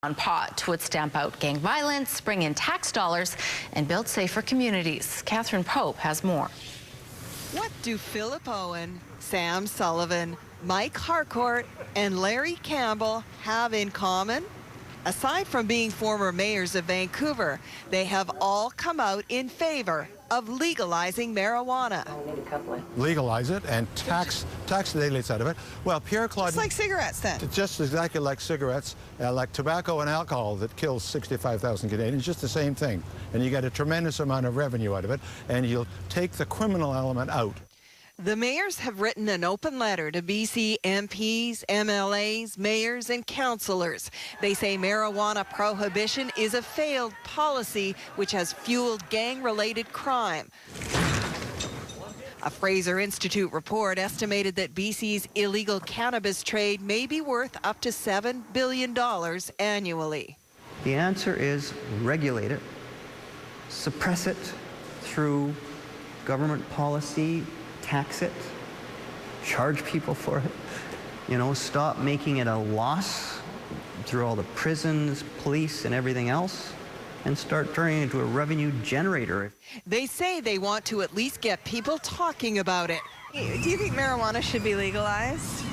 on pot would stamp out gang violence, bring in tax dollars, and build safer communities. Catherine Pope has more. What do Philip Owen, Sam Sullivan, Mike Harcourt, and Larry Campbell have in common? Aside from being former mayors of Vancouver, they have all come out in favor of legalizing marijuana. Legalize it and tax the daylights out of it. Well, Pierre Claude... It's like cigarettes then. Just exactly like cigarettes, like tobacco and alcohol that kills 65,000 Canadians, just the same thing. And you get a tremendous amount of revenue out of it, and you'll take the criminal element out. The mayors have written an open letter to BC MPs, MLAs, mayors, and councillors. They say marijuana prohibition is a failed policy which has fueled gang-related crime. A Fraser Institute report estimated that BC's illegal cannabis trade may be worth up to $7 billion annually. The answer is regulate it, suppress it through government policy, tax it, charge people for it, you know, stop making it a loss through all the prisons, police, and everything else, and start turning it into a revenue generator. They say they want to at least get people talking about it. Do you think marijuana should be legalized?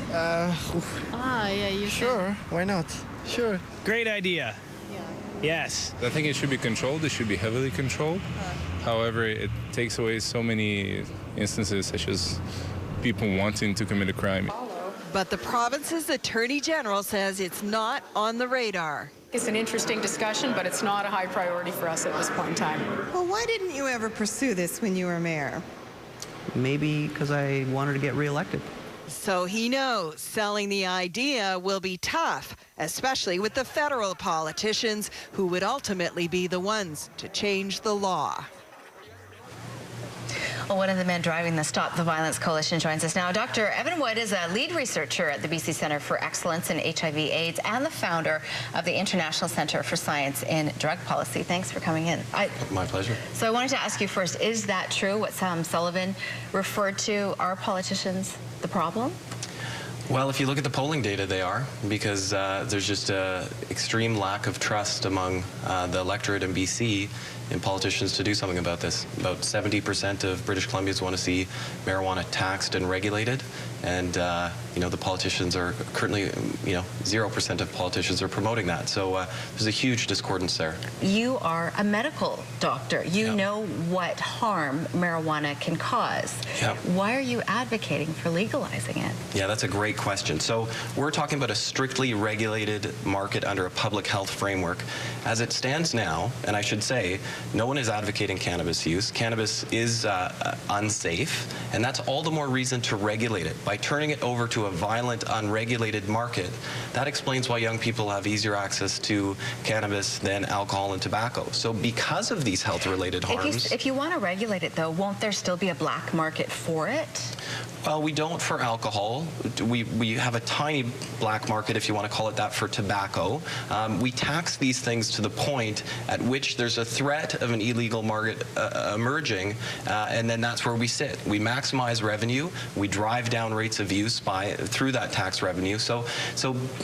Sure, why not? Sure. Great idea. Yeah. Yes. I think it should be controlled. It should be heavily controlled. However, it takes away so many instances, such as people wanting to commit a crime. But the province's Attorney General says it's not on the radar. It's an interesting discussion, but it's not a high priority for us at this point in time. Well, why didn't you ever pursue this when you were mayor? Maybe because I wanted to get reelected. So he knows selling the idea will be tough, especially with the federal politicians who would ultimately be the ones to change the law. Well, one of the men driving the Stop the Violence Coalition joins us now. Dr. Evan Wood is a lead researcher at the BC Centre for Excellence in HIV/AIDS and the founder of the International Centre for Science in Drug Policy. Thanks for coming in. My pleasure. So I wanted to ask you first, is that true, what Sam Sullivan referred to? Are politicians the problem? Well, if you look at the polling data, they are, because there's just an extreme lack of trust among the electorate in BC in politicians to do something about this. About 70% of British Columbians want to see marijuana taxed and regulated, and you know, the politicians are currently, you know, 0% of politicians are promoting that. So there's a huge discordance there. You are a medical doctor. You know what harm marijuana can cause. Why are you advocating for legalizing it? Yeah, that's a great question. So we're talking about a strictly regulated market under a public health framework. As it stands now, and I should say, no one is advocating cannabis use. Cannabis is unsafe, and that's all the more reason to regulate it. By turning it over to a violent, unregulated market, that explains why young people have easier access to cannabis than alcohol and tobacco. So because of these health-related harms... If you want to regulate it, though, won't there still be a black market for it? Well, we don't for alcohol. We have a tiny black market, if you want to call it that, for tobacco. We tax these things to the point at which there's a threat of an illegal market emerging, and then that's where we sit. We maximize revenue. We drive down rates of use through that tax revenue. So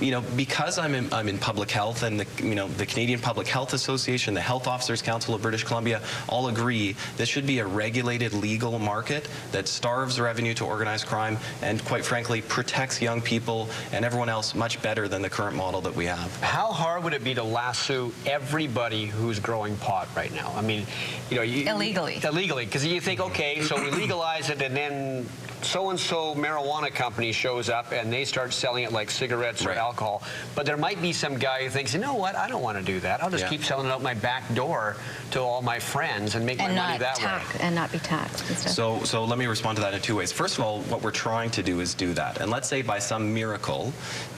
you know, because I'm in public health, and the Canadian Public Health Association, the Health Officers Council of British Columbia all agree this should be a regulated, legal market that starves revenue to organized crime and, quite frankly, protects young people and everyone else much better than the current model that we have. How hard would it be to lasso everybody who's growing pot right now? I mean, you know, illegally, because you think, okay, so we legalize it, and then so-and-so marijuana company shows up and they start selling it like cigarettes or alcohol. But there might be some guy who thinks, you know what, I don't want to do that. I'll just keep selling it out my back door to all my friends and make my money that way. And not be taxed. So let me respond to that in two ways. First of all, what we're trying to do is do that. And let's say by some miracle,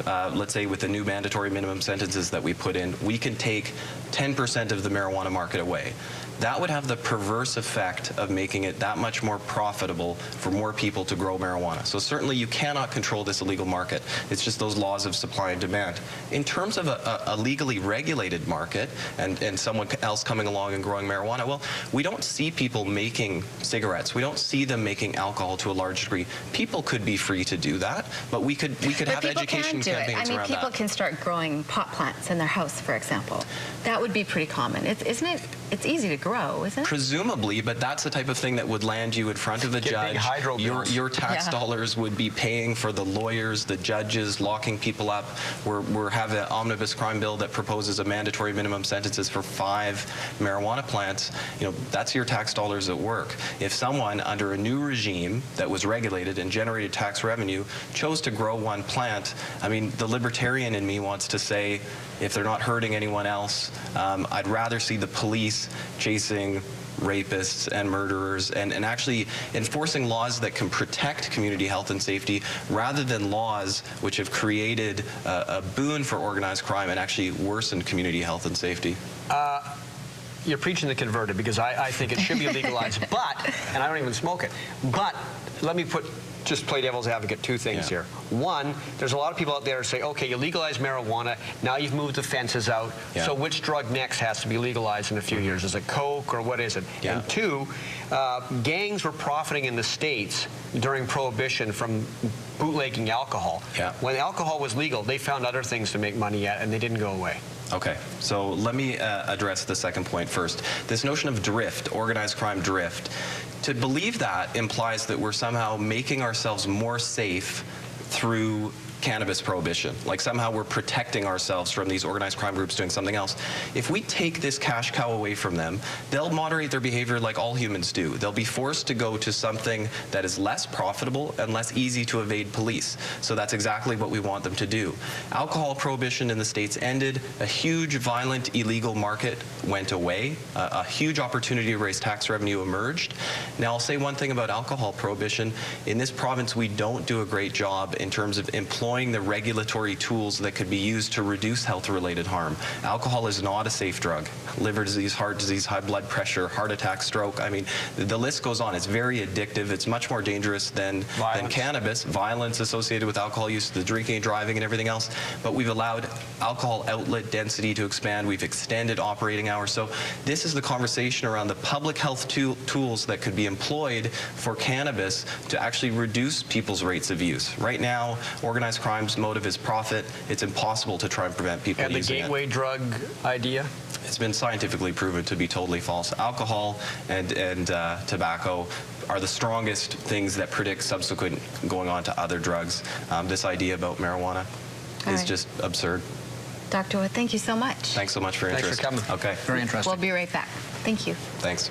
let's say with the new mandatory minimum sentences that we put in, we can take 10% of the marijuana market away. that would have the perverse effect of making it that much more profitable for more people to grow marijuana. So certainly you cannot control this illegal market. It's just those laws of supply and demand. In terms of a legally regulated market and someone else coming along and growing marijuana, well, we don't see people making cigarettes. We don't see them making alcohol to a large degree. People could be free to do that, but we could have education campaigns around that. People can start growing pot plants in their house, for example. That would be pretty common. Isn't it? It's easy to grow, isn't it? Presumably, but that's the type of thing that would land you in front of a judge. Big hydro bills. Your tax dollars would be paying for the lawyers, the judges, locking people up. We're having an omnibus crime bill that proposes a mandatory minimum sentences for 5 marijuana plants. You know, that's your tax dollars at work. If someone under a new regime that was regulated and generated tax revenue chose to grow one plant, I mean, the libertarian in me wants to say, if they're not hurting anyone else, I'd rather see the police chasing rapists and murderers and actually enforcing laws that can protect community health and safety rather than laws which have created a boon for organized crime and actually worsened community health and safety. You're preaching the converted, because I think it should be legalized, but, and I don't even smoke it, but let me just play devil's advocate, 2 things here. One, there's a lot of people out there who say, okay, you legalize marijuana, now you've moved the fences out, so which drug next has to be legalized in a few years? Is it coke or what is it? And 2, gangs were profiting in the States during Prohibition from bootlegging alcohol. When alcohol was legal, they found other things to make money at, and they didn't go away. Okay, so let me address the second point first. This notion of drift, organized crime drift, to believe that implies that we're somehow making ourselves more safe through cannabis prohibition, like somehow we're protecting ourselves from these organized crime groups doing something else. If we take this cash cow away from them, they'll moderate their behavior like all humans do. They'll be forced to go to something that is less profitable and less easy to evade police. So that's exactly what we want them to do. Alcohol prohibition in the States ended. A huge, violent, illegal market went away. A huge opportunity to raise tax revenue emerged. Now, I'll say one thing about alcohol prohibition. In this province, we don't do a great job in terms of employing the regulatory tools that could be used to reduce health-related harm. Alcohol is not a safe drug. Liver disease, heart disease, high blood pressure, heart attack, stroke. I mean, the list goes on. It's very addictive. It's much more dangerous than cannabis. Violence associated with alcohol use, the drinking and driving and everything else. But we've allowed alcohol outlet density to expand. We've extended operating hours. So this is the conversation around the public health tools that could be employed for cannabis to actually reduce people's rates of use. Right now, organized crime's motive is profit. It's impossible to try and prevent people using it. And the gateway drug idea? It's been scientifically proven to be totally false. Alcohol and tobacco are the strongest things that predict subsequent going on to other drugs. This idea about marijuana is just absurd. Dr. Wood, thank you so much. Thanks so much for your interest. Thanks for coming. Okay. Very interesting. We'll be right back. Thank you. Thanks.